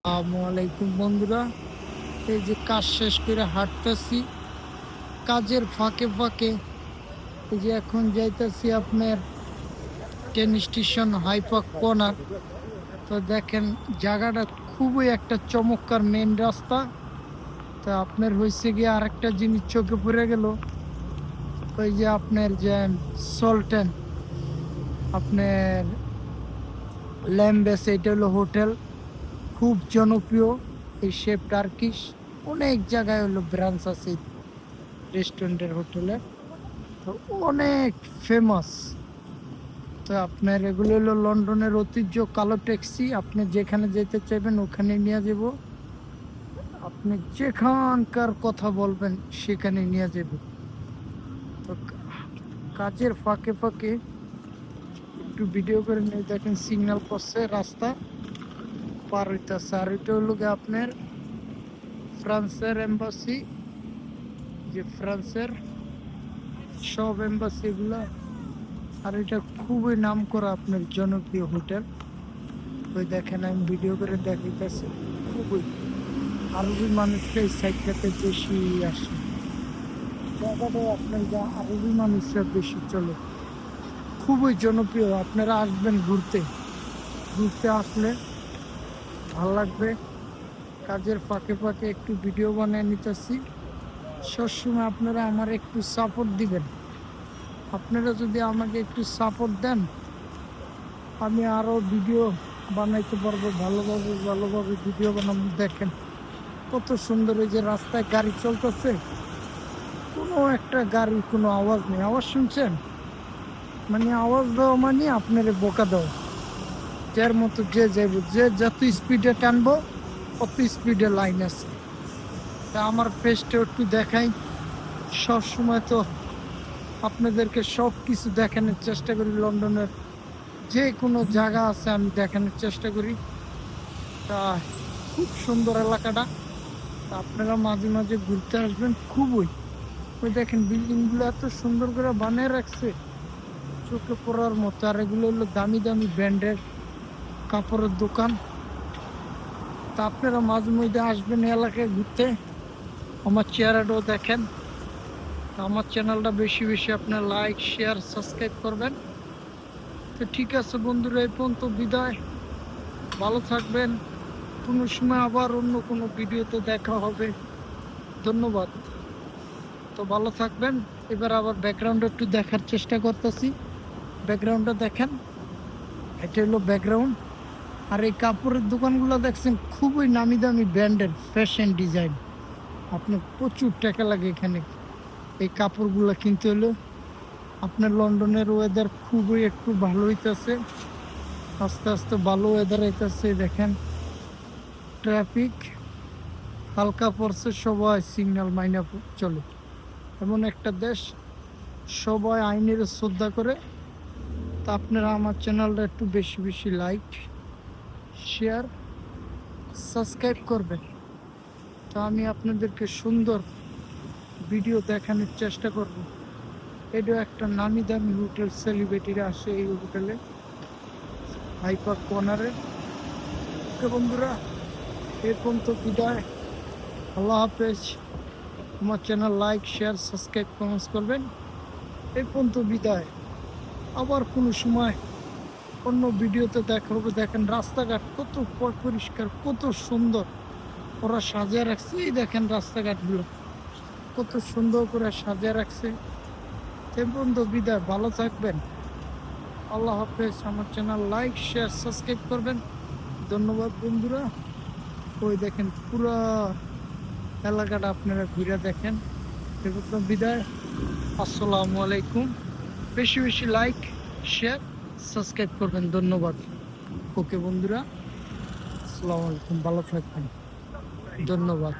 আসসালামাইকুম বন্ধুরা, এই যে কাজ শেষ করে হাঁটতেছি, কাজের ফাঁকে ফাঁকে এই যে এখন যাইতেছি আপনার ট্রেন স্টেশন হাইপাক কর্নার। তো দেখেন জায়গাটা খুবই একটা চমৎকার মেন রাস্তা। তো আপনার হয়েছে গিয়ে আরেকটা জিনিস চোখে পড়ে গেল, ওই যে আপনার যে সল্টেন আপনার ল্যাম্বেস, এটা হলো হোটেল, খুব জনপ্রিয় এই শেফ টার্কিশ। অনেক জায়গায় হলো ব্রাঞ্চ আছে রেস্টুরেন্টের হোটেলে, তো অনেক ফেমাস। তো আপনার এগুলো হলো লন্ডনের ঐতিহ্য কালো ট্যাক্সি। আপনি যেখানে যেতে চাইবেন ওখানে নিয়ে যাব, আপনি যেখানকার কথা বলবেন সেখানে নিয়ে যাব। তো কাজের ফাঁকে ফাঁকে একটু ভিডিও করে নিয়ে দেখেন সিগন্যাল করছে, রাস্তা পার হইতেছে। আর এটা হলো আপনার ফ্রান্সের এম্বাসি, যে ফ্রান্সের সব এম্বাসি গুলা। আর এটা খুবই নাম করা আপনার জনপ্রিয় হোটেল। ওই দেখেন আমি ভিডিও করে দেখাইতেছি, খুবই আরবি মানুষরা এই সাইডটাতে বেশি আসে। জায়গাটায় আপনার যা আরবি মানুষরা বেশি চলে, খুবই জনপ্রিয়। আপনারা আসবেন ঘুরতে, ঘুরতে আসলে ভালো লাগবে। কাজের ফাঁকে ফাঁকে একটু ভিডিও বানিয়ে নিতেছি। সবসময় আপনারা আমার একটু সাপোর্ট দিবেন। আপনারা যদি আমাকে একটু সাপোর্ট দেন, আমি আরও ভিডিও বানাইতে পারবো, ভালোভাবে ভালোভাবে ভিডিও বানাবো। দেখেন কত সুন্দর, এই যে রাস্তায় গাড়ি চলতেছে, কোনো একটা গাড়ি কোনো আওয়াজ নেই। আওয়াজ শুনছেন? মানে আওয়াজ দেওয়া মানে আপনারে বোকা দেওয়া। যার মতো যে যাইব, যে যত স্পিডে টানবো অত স্পিডে লাইন আছে। তা আমার ফেসটা একটু দেখাই। সব সময় তো আপনাদেরকে সব কিছু দেখানোর চেষ্টা করি, লন্ডনের যে কোনো জায়গা আছে আমি দেখানোর চেষ্টা করি। তা খুব সুন্দর এলাকাটা, আপনারা মাঝে মাঝে ঘুরতে আসবেন। খুবই, ওই দেখেন বিল্ডিংগুলো এত সুন্দর করে বানিয়ে রাখছে, চোখে পড়ার মতো। আর এগুলো হলো দামি দামি ব্র্যান্ডের কাপড়ের দোকান। তা আপনারা মাঝে মধ্যে আসবেন এলাকায় ঘুরতে, আমার চেহারাটাও দেখেন। আমার চ্যানেলটা বেশি বেশি আপনার লাইক শেয়ার সাবস্ক্রাইব করবেন। তো ঠিক আছে বন্ধুরা, এই পর্যন্ত বিদায়, ভালো থাকবেন। কোনো সময় আবার অন্য কোনো ভিডিওতে দেখা হবে। ধন্যবাদ। তো ভালো থাকবেন। এবার আবার ব্যাকগ্রাউন্ড একটু দেখার চেষ্টা করতেছি, ব্যাকগ্রাউন্ডটা দেখেন, এটা হলো ব্যাকগ্রাউন্ড। আর এই কাপড়ের দোকানগুলো দেখছেন, খুবই নামি দামি ব্র্যান্ডের ফ্যাশন ডিজাইন। আপনার প্রচুর টাকা লাগে এখানে এই কাপড়গুলো কিনতে হলো। আপনার লন্ডনের ওয়েদার খুবই একটু ভালো হইতেছে, আস্তে আস্তে ভালো ওয়েদার হইতেছে। দেখেন ট্রাফিক হালকা পড়ছে, সবাই সিগন্যাল মাইনা চলে। এমন একটা দেশ, সবাই আইনের শ্রদ্ধা করে। তা আপনারা আমার চ্যানেলটা একটু বেশি বেশি লাইক শেয়ার সাবস্ক্রাইব করবেন। তো আমি আপনাদেরকে সুন্দর ভিডিও দেখানোর চেষ্টা করব। এটা একটা নামি দামি হোটেল, সেলিব্রিটিরা আসে এই হোটেলে হাইপার কর্নারে। ওকে বন্ধুরা, এর পর্যন্ত বিদায়, আল্লাহ হাফেজ। আমার channel like share subscribe comments করবেন। এই পর্যন্ত বিদায়, আবার কোনো সময় অন্য ভিডিওতে দেখা হবে। দেখেন রাস্তাঘাট কত পরিষ্কার, কত সুন্দর ওরা সাজিয়ে রাখছে। এই দেখেন রাস্তাঘাটগুলো কত সুন্দর করে সাজিয়ে রাখছে। এই পর্যন্ত বিদায়, ভালো থাকবেন, আল্লাহ হাফেজ। আমার চ্যানেল লাইক শেয়ার সাবস্ক্রাইব করবেন। ধন্যবাদ বন্ধুরা। ওই দেখেন পুরো এলাকাটা আপনারা ঘুরে দেখেন। এই পর্যন্ত বিদায়, আসসালামু আলাইকুম। বেশি বেশি লাইক শেয়ার সাবস্ক্রাইব করবেন। ধন্যবাদ। ওকে বন্ধুরা, আসসালামু আলাইকুম, ভালো থাকবেন, ধন্যবাদ।